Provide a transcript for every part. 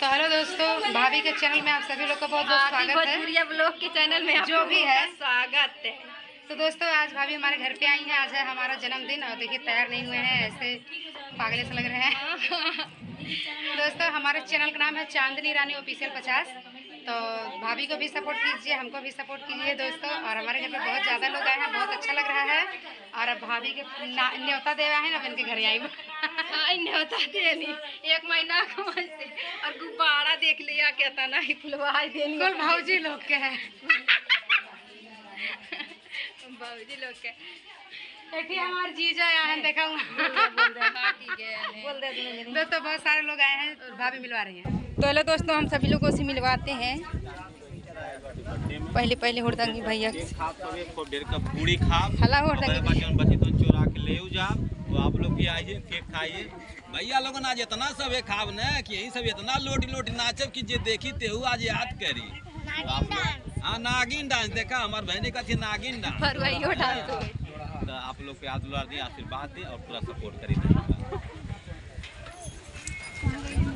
तो हेलो दोस्तों, भाभी के चैनल में आप सभी लोग का बहुत बहुत स्वागत है। ब्लॉग के चैनल में जो भी है स्वागत है। तो दोस्तों आज भाभी हमारे घर पे आई हैं। आज है हमारा जन्मदिन और देखिए तैयार नहीं हुए हैं, ऐसे पागले से लग रहे हैं। दोस्तों हमारे चैनल का नाम है चांदनी रानी ऑफिशियल 50। तो भाभी को भी सपोर्ट कीजिए, हमको भी सपोर्ट कीजिए दोस्तों। और हमारे घर पे बहुत ज़्यादा लोग आए हैं, बहुत अच्छा लग रहा है। और अब भाभी के न्योता दे आए हैं, अब इनके घर आई न्योता देनी 1 महीना से और गुब्बारा देख लिया कहता ना फुलवाई देनी कुल भाजी लोग के है। भाजी लोग के देखिए हमारे जीजा आए हैं, देखा दोस्तों बहुत सारे लोग आए हैं, भाभी मिलवा रही हैं। तो हेलो दोस्तों, हम सभी लोगों से मिलवाते हैं। पहले हुड़दंगी भैया पूरी खाब हला हुड़दंगी चोरा के ले जा। तो आप लोग भी आइए, केक खाइए। भैया लोग आज इतना सब खाब न कि यही सब इतना लोटी नाचब कि जे देखी तेहू आज याद करी। हाँ नागिन डांस देखा, हमारे बहनी का थी नागिन डांस। तो आप लोग पे दुलार दी, आशीर्वाद दी और पूरा सपोर्ट करी।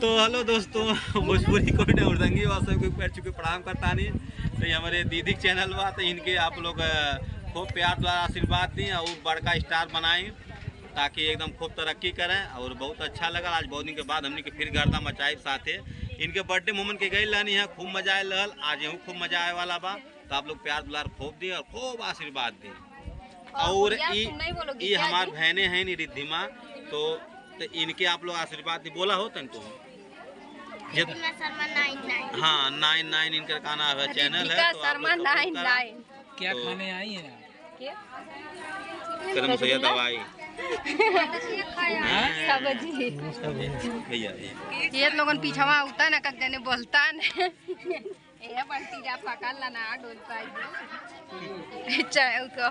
तो हेलो दोस्तों, भोजपुरी कोई ने उर्दंगी वास्तव को पैर चुके प्रणाम करता नहीं। तो ये हमारे दीदी चैनल हुआ, तो इनके आप लोग खूब प्यार द्वारा आशीर्वाद दें और बड़का स्टार बनाएं ताकि एकदम खूब तरक्की करें। और बहुत अच्छा लगा, आज बहुत दिन के बाद हमने के फिर गर्दा मचाई साथे। इनके बर्थडे मोमेंट के गई लानी है, खूब मजा आए लहल, आज यूँ खूब मजा आए वाला बा। तो आप लोग प्यार दुलार खूब दें और खूब आशीर्वाद दें। और ये हमारे बहने हैं नी रिद्धिमा, तो इनके आप लोग आशीर्वाद दी बोला हो तुमको। हाँ 99 इनका का नाम है, चैनल है। तो शर्मा 99 क्या खाने आई है? करम सैया दवाई सब्जी भैया ये लोगन पीछवा होता है ना, कक जने बोलता है ये बंटी जा पकड़ ला ना डोल पाई चाहे उसको।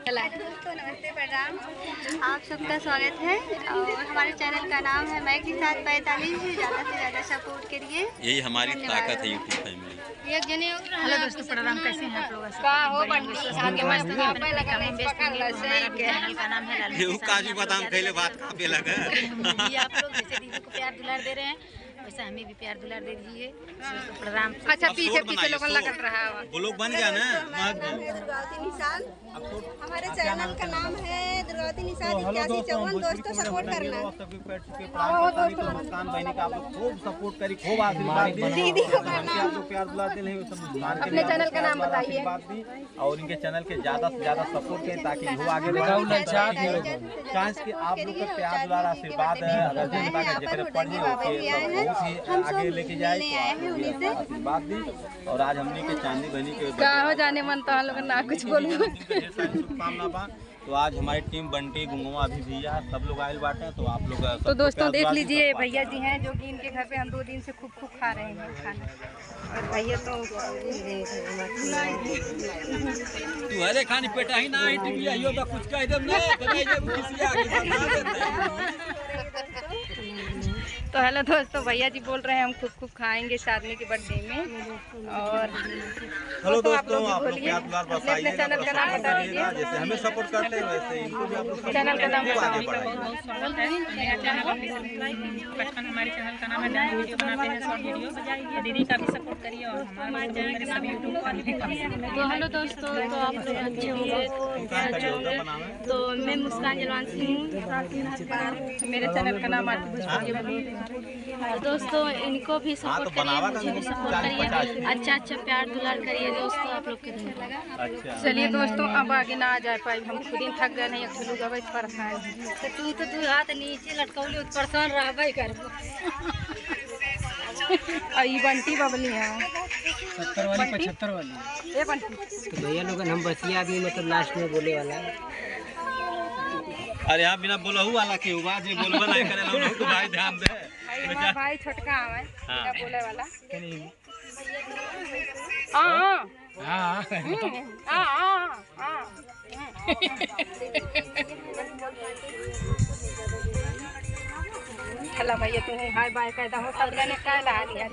दोस्तों नमस्ते, प्रणाम, आप सबका स्वागत है। और हमारे चैनल का नाम है मैं के साथ 45। ज़्यादा से ज़्यादा सपोर्ट करिए, यही हमारी ताकत है यूट्यूब फैमिली। एक जने। हेलो दोस्तों प्रणाम, कैसे हैं आप लोग? का हो बंटी आगे मस्त पे लगा नहीं पकड़ ला सही के। चैनल का नाम है ये काजू बादाम खैले बात कापे लगा। आप लोग जैसे दीदी को प्यार दुलार दे रहे हैं वैसे हमें भी प्यार दुलार दे दीजिए। प्रणाम। अच्छा पीछे लोगन लगल रहा है, वो लोग बन गया ना। हमारे चैनल का नाम है दुर्गावती निशान 8154। दोस्तों सपोर्ट करना। मुस्कान बहनी का आप लोग खूब सपोर्ट करी, खूब आशीर्वाद दी। दीदी को आप लोग प्यार दुलार दे अपने चैनल का नाम बताइए। और इनके चैनल के ज्यादा से ज्यादा सपोर्ट करें ताकि वो आगे चांस कि आप लोग का प्यार दुलार आशीर्वाद है। अगर जितना पढ़े आगे लेके जाए तो आशीर्वाद दी। और आज हमने के चांदी बहनी के हो जाने मन तो लोग ना कुछ बोलूं। शुभकामना बा। तो आज हमारी टीम बंटी गुंगवा अभी भैया सब लोग आए बाटे। तो आप लोग तो दोस्तों देख लीजिए, भैया जी हैं जो कि इनके घर पे हम 2 दिन से खूब खा रहे हैं खाना। और भैया तो तू हरे खानी पेटा ही ना टीवी आइयो बा कुछ कह देम ना कहीं जब किसी आगे बता देते। तो हेलो दोस्तों, भैया जी बोल रहे हैं हम खूब खाएंगे शादी के बर्थडे में। और हेलो दोस्तों, आप लोग प्यार दुलार बताइए, चैनल का नाम बता दीजिए। जैसे हमें सपोर्ट करते हैं वैसे इनको भी आप लोग चैनल का नाम आगे बताइए। बचपन हमारे चैनल का नाम है, जहाँ वीडियो बनाते हैं शॉर्ट वीडियो। तो दीदी का भी सपोर्ट करिए और हमारे चैनल के सभी यूट्यूब वाले भी करिए। तो हेलो दोस्तों, तो आप लोग अच्छे होंगे। तो मैं मुस्कान जलवान सिंह हूँ। मेरे चैनल का नाम और दोस्तों इनको भी सपोर्ट करिए, मुझे भी सपोर्ट करिए, अच्छा प्यार दुलार करिए दोस्तों आप लोग के। चलिए दोस्तों, अब आगे ना आ जा पाई, हम खुद ही थक गए नहीं। अकेले गए परेशान तो तू हाथ नीचे लटकौली परेशान रहबे कर। आई बंटी बबली है 70 वाली 75 वाली। ये बंटी तो भैया लोग हम बसिया भी मतलब लास्ट में बोले वाला। अरे यहाँ बिना बोलहु वाला के हुआ जे बोलबे नहीं करे लोग तो भाई ध्यान दे। भाई छोटका है हाँ। बोले वाला। चला भैया तुम हाय बाय कहता हो सब लेने का ला लिया।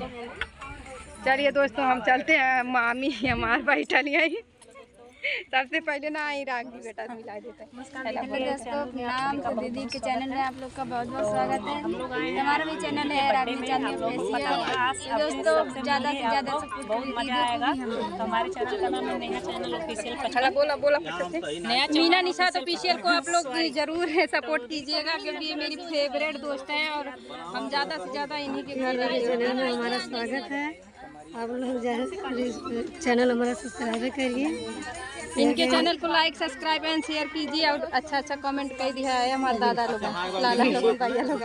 चलिए दोस्तों हम चलते हैं, मामी हमारे बैठल यही सबसे पहले ना आई राग की बेटा मिला देते हेलो दोस्तों, नाम तो दीदी के चैनल में आप लोग का बहुत बहुत स्वागत है। हमारा भी चैनल है रागी चांदनी ऑफिशियल। दोस्तों ज़्यादा से ज़्यादा बहुत मजा आएगा। तो हमारे चैनल का नाम है नेहा चैनल ऑफिशियल 50। बोला मीना निशात ऑफिशियल को आप लोग जरूर सपोर्ट कीजिएगा, क्योंकि ये मेरी फेवरेट दोस्त हैं और हम ज़्यादा से ज़्यादा इन्हीं के घर चैनल में हमारा स्वागत है। आप लोग चैनल हमारा सब्सक्राइब करिए, इनके चैनल को लाइक सब्सक्राइब एंड शेयर कीजिए और अच्छा अच्छा कमेंट कर दिया है हमारे दादा लोग, लाला लोग, भैया लोग।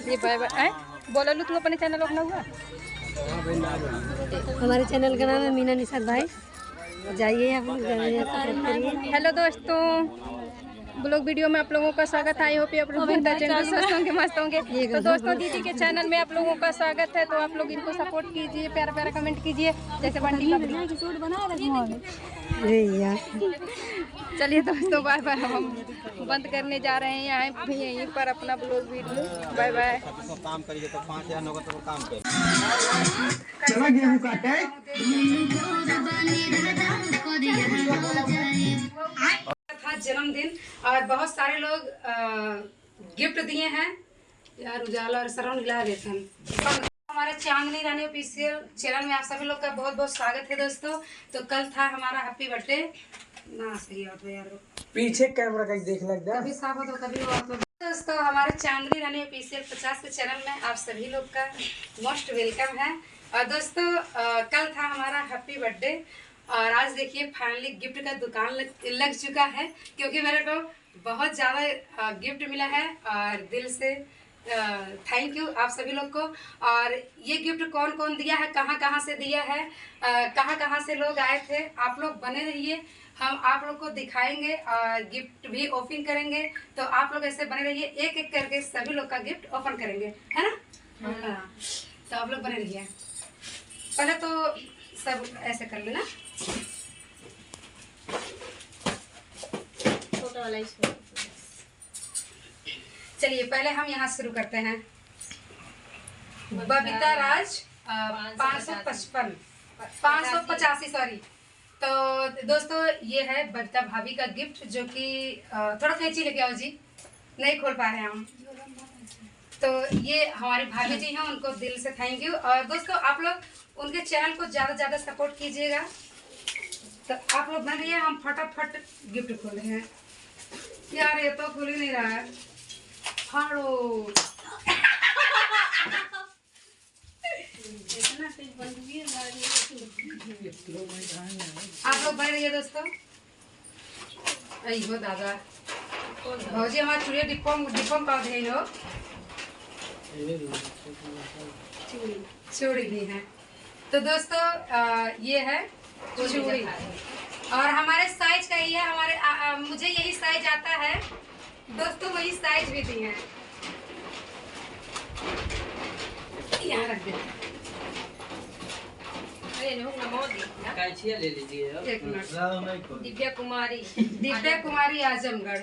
ये बाय बाय बोलो लो तुम अपने चैनल अपना हुआ। हमारे चैनल का नाम है मीना निशात भाई, जाइए आप लोग सब्सक्राइब करिए। हेलो दोस्तों, ब्लॉग वीडियो में आप लोगों का स्वागत है। आई होप आप लोग स्वस्थ होंगे, मस्त होंगे। तो दोस्तों दीदी के चैनल में आप लोगों का स्वागत है, तो आप लोग इनको सपोर्ट कीजिए, प्यारा प्यारा कमेंट कीजिए जैसे बंटी का। चलिए दोस्तों बाय बाय, हम बंद करने जा रहे हैं यहाँ यहीं पर अपना ब्लॉग वीडियो। Bye bye. काम करिए तो 5000 नौकर तो काम कर। चला गेहूं काटे था जन्मदिन और बहुत सारे लोग गिफ्ट दिए हैं यार। उजाला और सरवण हिला देते हैं। हमारे चांदनी रानी ऑफिशियल चैनल में आप सभी लोग का बहुत बहुत स्वागत है दोस्तों। तो कल था हमारा हैप्पी बर्थडे ना, सही होता यार, पीछे कैमरा कहीं देख लग जा, कभी साफ हो तो कभी हो तो। दोस्तों हमारे चांदनी रानी ऑफिशियल 50 के चैनल में आप सभी लोग का मोस्ट वेलकम है। और दोस्तों कल था हमारा हैप्पी बर्थडे और आज देखिए फाइनली गिफ्ट का दुकान लग चुका है, क्योंकि मेरे को बहुत ज़्यादा गिफ्ट मिला है और दिल से थैंक यू आप सभी लोग को। और ये गिफ्ट कौन कौन दिया है, कहाँ कहाँ से दिया है, कहाँ कहाँ से लोग आए थे, आप लोग बने रहिए, हम आप लोग को दिखाएंगे और गिफ्ट भी ओपन करेंगे। तो आप लोग ऐसे बने रहिए, एक एक करके सभी लोग का गिफ्ट ओपन करेंगे, है ना? हाँ, तो आप लोग बने रहिए। पहले तो सब ऐसे कर लेना, छोटा वाला इसमें। चलिए पहले हम यहाँ शुरू करते हैं। बबीता राज 585 सॉरी। तो दोस्तों ये है बबीता भाभी का गिफ्ट, जो कि थोड़ा कैंची लेके आओ जी, नहीं खोल पा रहे हैं हम। तो ये हमारी भाभी जी हैं, उनको दिल से थैंक यू। और दोस्तों आप लोग उनके चैनल को ज़्यादा से ज़्यादा सपोर्ट कीजिएगा। तो आप लोग बन रही है, हम फटाफट गिफ्ट खोले हैं यार। ये तो खुल ही नहीं रहा है। हारो आप लोग बन रही है दोस्तों। अयो दादा भौजी हमारा चूड़िया डिप्पम का दे लो, चूड़ी भी है। तो दोस्तों ये है चूड़ी और हमारे साइज का ही है। हमारे मुझे यही साइज आता है दोस्तों, वही साइज भी दी है। यहाँ रख देते ले लीजिए। एक मिनट। दिव्या कुमारी आजमगढ़।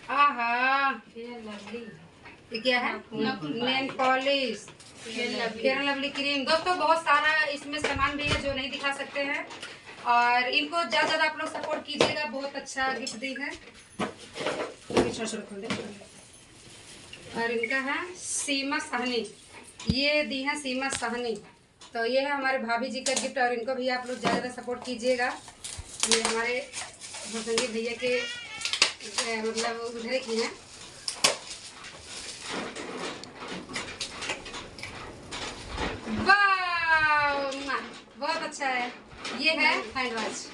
आहा ये क्या है? Nail polish, fair lovely cream. दोस्तों बहुत सारा इसमें सामान भी है जो नहीं दिखा सकते हैं, और इनको ज़्यादा ज़्यादा आप लोग सपोर्ट कीजिएगा। बहुत अच्छा गिफ्ट दी है। और इनका है सीमा साहनी, ये दी है सीमा साहनी। तो ये है हमारे भाभी जी का गिफ्ट, और इनको भी आप लोग ज़्यादा ज़्यादा सपोर्ट कीजिएगा। ये हमारे भूसंगी भैया के मतलब उधर की हैं। बहुत अच्छा है। ये है हैंड वॉच।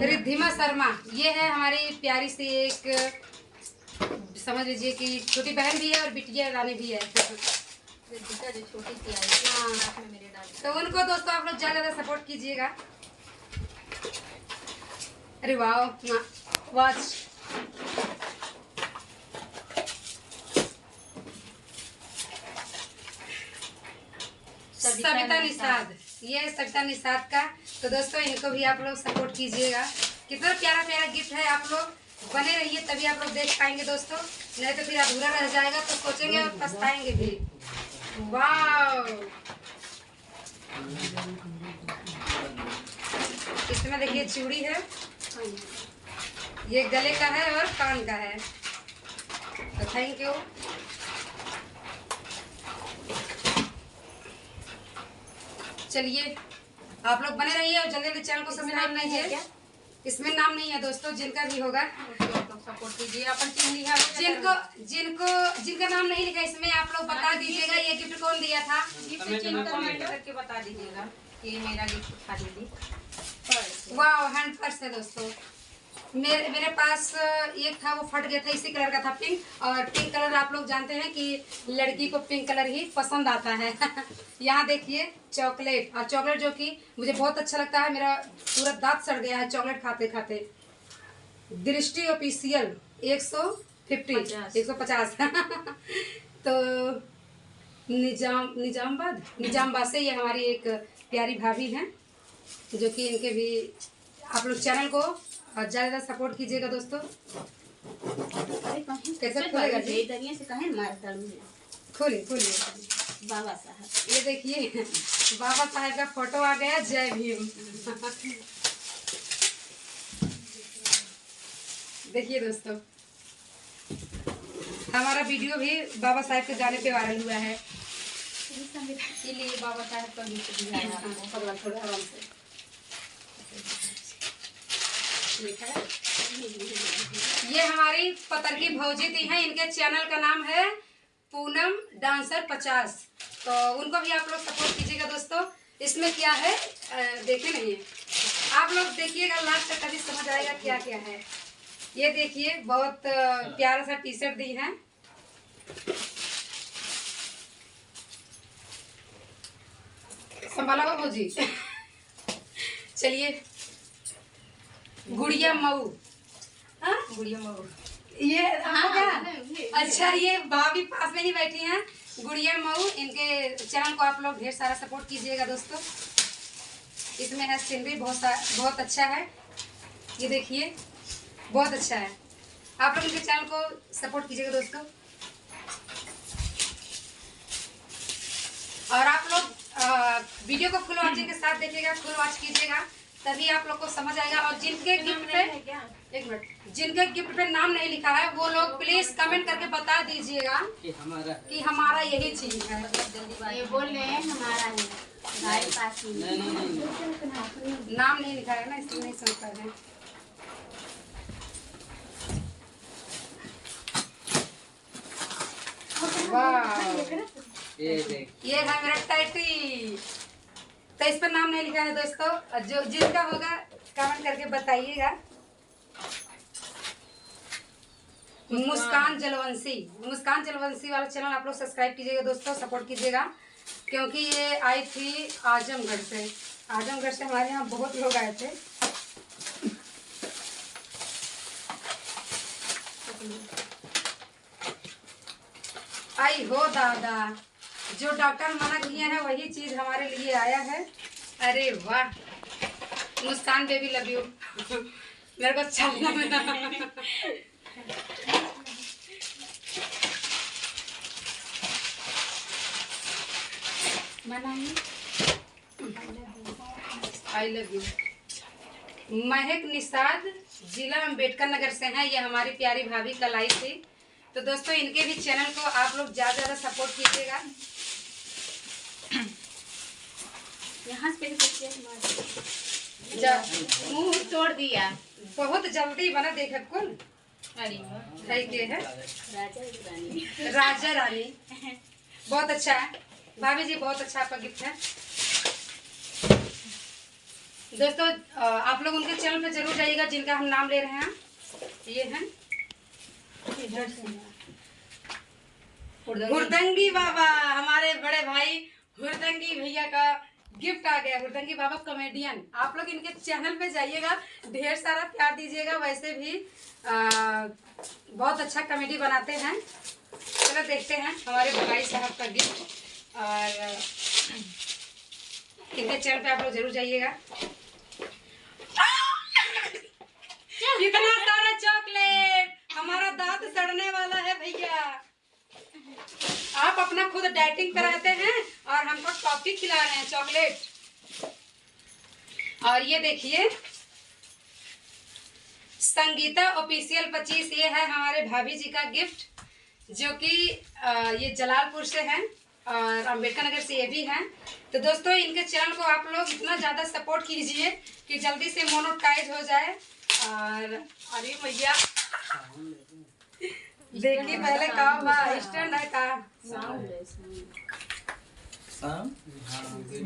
रिद्धिमा शर्मा, ये है हमारी प्यारी सी एक, समझ लीजिए कि छोटी बहन भी है और बिटिया रानी भी है। जो छोटी सी आई, हाँ, तो उनको दोस्तों आप लोग ज़्यादा ज़्यादा सपोर्ट कीजिएगा। अरे वाह वॉच सविता निषाद, ये है सविता निषाद का। तो दोस्तों इनको भी आप लोग सपोर्ट कीजिएगा। कितना प्यारा प्यारा गिफ्ट है, आप लोग बने रहिए तभी आप लोग देख पाएंगे दोस्तों, नहीं तो फिर अधूरा रह जाएगा तो सोचेंगे और पछताएंगे भी। वाह, इसमें देखिए चूड़ी है, ये गले का है और कान का है। तो थैंक यू। चलिए आप लोग बने रहिए और जल्दी जल्दी चैनल को सब्सक्राइब कीजिए। इसमें नाम नहीं है दोस्तों, जिनका भी होगा सपोर्ट कीजिए। अपन चिन्ह है जिनका नाम नहीं लिखा इसमें आप लोग बता दीजिएगा ये गिफ्ट कौन दिया था। कमेंट करके बता दीजिएगा कि मेरा गिफ्ट उठा दीजिए। वाह, हैंड पर्स है दोस्तों। मेरे पास एक था, वो फट गया था, इसी कलर का था, पिंक। और पिंक कलर आप लोग जानते हैं कि लड़की को पिंक कलर ही पसंद आता है। यहाँ देखिए चॉकलेट, और चॉकलेट जो कि मुझे बहुत अच्छा लगता है, मेरा पूरा दांत सड़ गया है चॉकलेट खाते खाते। दृष्टि ऑफिशियल 150 तो निजामबाद से ये हमारी एक प्यारी भाभी हैं, जो कि इनके भी आप लोग चैनल को ज़्यादा सपोर्ट कीजिएगा दोस्तों। कैसे खुलेगा जी? खोलिए बाबा साहब, ये देखिए बाबा साहब का फोटो आ गया। जय भीम। देखिए दोस्तों, हमारा वीडियो भी बाबा साहब के गाने पे वायरल हुआ है, इसीलिए बाबा साहब का गिफ्ट दिया है आपको। थोड़ा आराम से लिखा है। ये हमारी पतर की भौजी थी हैं, इनके चैनल का नाम है पूनम डांसर 50। तो उनको भी आप लोग सपोर्ट कीजिएगा दोस्तों। इसमें क्या है देखे नहीं है, आप लोग देखिएगा लास्ट तक, तभी समझ आएगा क्या क्या है। ये देखिए बहुत प्यारा सा टी शर्ट दी है। संभाला हो भौजी। चलिए, गुड़िया मऊ, गुड़िया मऊ, ये अच्छा, ये भाभी पास में ही बैठी हैं, गुड़िया मऊ। इनके चैनल को आप लोग ढेर सारा सपोर्ट कीजिएगा दोस्तों। इसमें है सीनरी, बहुत अच्छा है। ये देखिए बहुत अच्छा है, आप लोग इनके चैनल को सपोर्ट कीजिएगा दोस्तों। और आप लोग वीडियो को फुल वॉचिंग के साथ देखिएगा, फुल वॉच कीजिएगा, तभी आप लोग को समझ आएगा। और जिनके गिफ्ट पे, एक मिनट, जिनके गिफ्ट पे नाम नहीं लिखा है वो लोग प्लीज कमेंट करके बता दीजिएगा कि हमारा यही चीज है। ये बोल रहे हैं हमारा है, हमारे पास ही नाम नहीं लिखा है ना, इसलिए नहीं समझ पा रहे हैं। वाह, ये है मेरा टाइटी। तो इस पर नाम नहीं लिखा है दोस्तों, जो जिनका होगा कमेंट करके बताइएगा। मुस्कान जलवंशी वाला चैनल आप लोग सब्सक्राइब कीजिएगा दोस्तों, सपोर्ट कीजिएगा, क्योंकि ये आई थी आजमगढ़ से। आजमगढ़ से हमारे यहाँ बहुत लोग आए थे। आई हो दादा, जो डॉक्टर मना किए हैं वही चीज हमारे लिए आया है। अरे वाह, मुस्कान बेबी लव यू। मेरे को अच्छा लगा। I love you. महक निषाद, जिला अम्बेडकर नगर से हैं, ये हमारी प्यारी भाभी कल आई थी। तो दोस्तों इनके भी चैनल को आप लोग ज़्यादा सपोर्ट कीजिएगा। यहाँ से मुंह तोड़ दिया, बहुत जल्दी बना, देख कुल के है राजा रानी। बहुत अच्छा है भाभी जी, बहुत अच्छा आपका गिफ्ट है दोस्तों। आप लोग उनके चैनल पे जरूर जाइएगा जिनका हम नाम ले रहे हैं। ये हैं हुरदंगी बाबा, हमारे बड़े भाई हुरदंगी भैया का गिफ्ट आ गया। हुरदंगी बाबा कॉमेडियन, आप लोग इनके चैनल पे जाइएगा, ढेर सारा प्यार दीजिएगा। वैसे भी बहुत अच्छा कॉमेडी बनाते हैं। चलो देखते हैं हमारे भाई साहब का गिफ्ट। और इनके चैनल पे आप लोग जरूर जाइएगा। इतना सारा चॉकलेट, हमारा दांत सड़ने वाला है भैया। आप अपना खुद डाइटिंग कराते हैं और हमको टॉफी खिला रहे हैं, चॉकलेट। और ये देखिए संगीता ऑफिशियल 25, ये है हमारे भाभी जी का गिफ्ट, जो कि ये जलालपुर से हैं और अम्बेडकर नगर से ये भी हैं। तो दोस्तों इनके चैनल को आप लोग इतना ज़्यादा सपोर्ट कीजिए कि जल्दी से मोनेटाइज हो जाए। और अरे भैया देखिए पहले का स्टैंड है का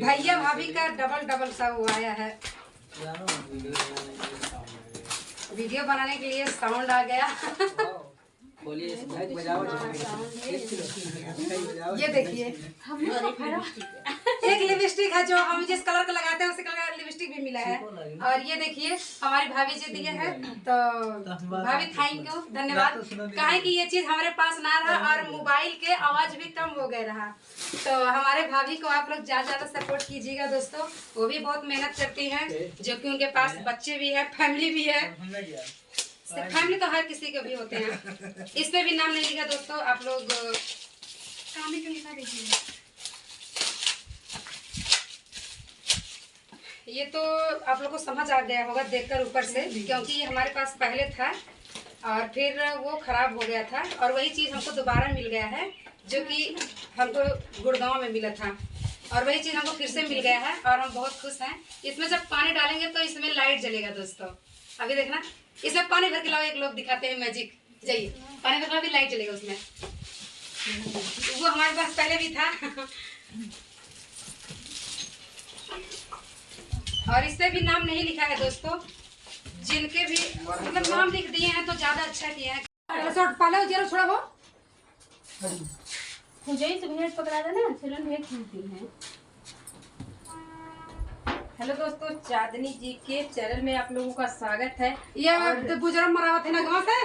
भैया भाभी का डबल सा वो आया है। वीडियो बनाने के लिए साउंड आ गया। ये देखिए एक लिपस्टिक है जो हम जिस कलर का लगाते हैं उसी कलर का लिपस्टिक भी मिला है। और ये देखिए हमारी भाभी जी दिए हैं, तो भाभी थैंक यू, धन्यवाद। कहे कि ये चीज हमारे पास ना रहा और मोबाइल के आवाज भी कम हो गए रहा, तो हमारे भाभी को आप लोग ज्यादा सपोर्ट कीजिएगा दोस्तों। वो भी बहुत मेहनत करती हैं, जो कि उनके पास बच्चे भी है, फैमिली भी है। फैमिली तो हर किसी के भी होते हैं। इसमें भी नाम नहीं लिखा दोस्तों, आप लोग काम भी क्यों लिखा देखिए। ये तो आप लोग को समझ आ गया होगा देखकर ऊपर से, क्योंकि ये हमारे पास पहले था और फिर वो खराब हो गया था और वही चीज़ हमको दोबारा मिल गया है, जो कि हमको गुड़गांव में मिला था और वही चीज़ हमको फिर से मिल गया है और हम बहुत खुश हैं। इसमें जब पानी डालेंगे तो इसमें लाइट जलेगा दोस्तों। अभी देखना, इसमें पानी भर के लाओ, एक लोग दिखाते हैं मैजिक। जाइए पानी भर के लाओ, भी लाइट जलेगा उसमें। वो हमारे पास पहले भी था। और इससे भी नाम नहीं लिखा है दोस्तों, जिनके भी मतलब नाम लिख दिए हैं तो ज्यादा अच्छा किया है। पहले जरा छोड़ा हो मुझे तो भेंट पकड़ा देना, चलो भेंट मिलती है। हेलो दोस्तों, चांदनी जी के चैनल में आप लोगों का स्वागत है। ये बुजुर्ग मरावत है ना गाँव से।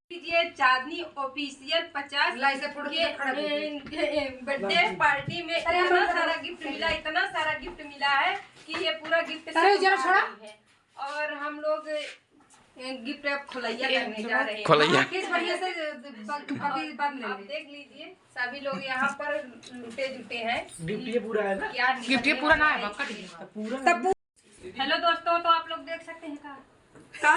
कीजिए चांदनी ऑफिशियल 50 बर्थडे पार्टी में इतना सारा गिफ्ट मिला, इतना सारा गिफ्ट मिला है कि ये पूरा गिफ्ट है। और हम लोग गिफ्ट खुलैया करने जा रहे हैं। खुलैया किस बढ़िया से अभी बाद में आप देख लीजिए, सभी लोग यहाँ पर लुटे जुटे हैं। गिफ्ट ये पूरा है ना? क्या गिफ्ट ये पूरा ना है, हेलो दोस्तों, तो आप लोग देख सकते हैं का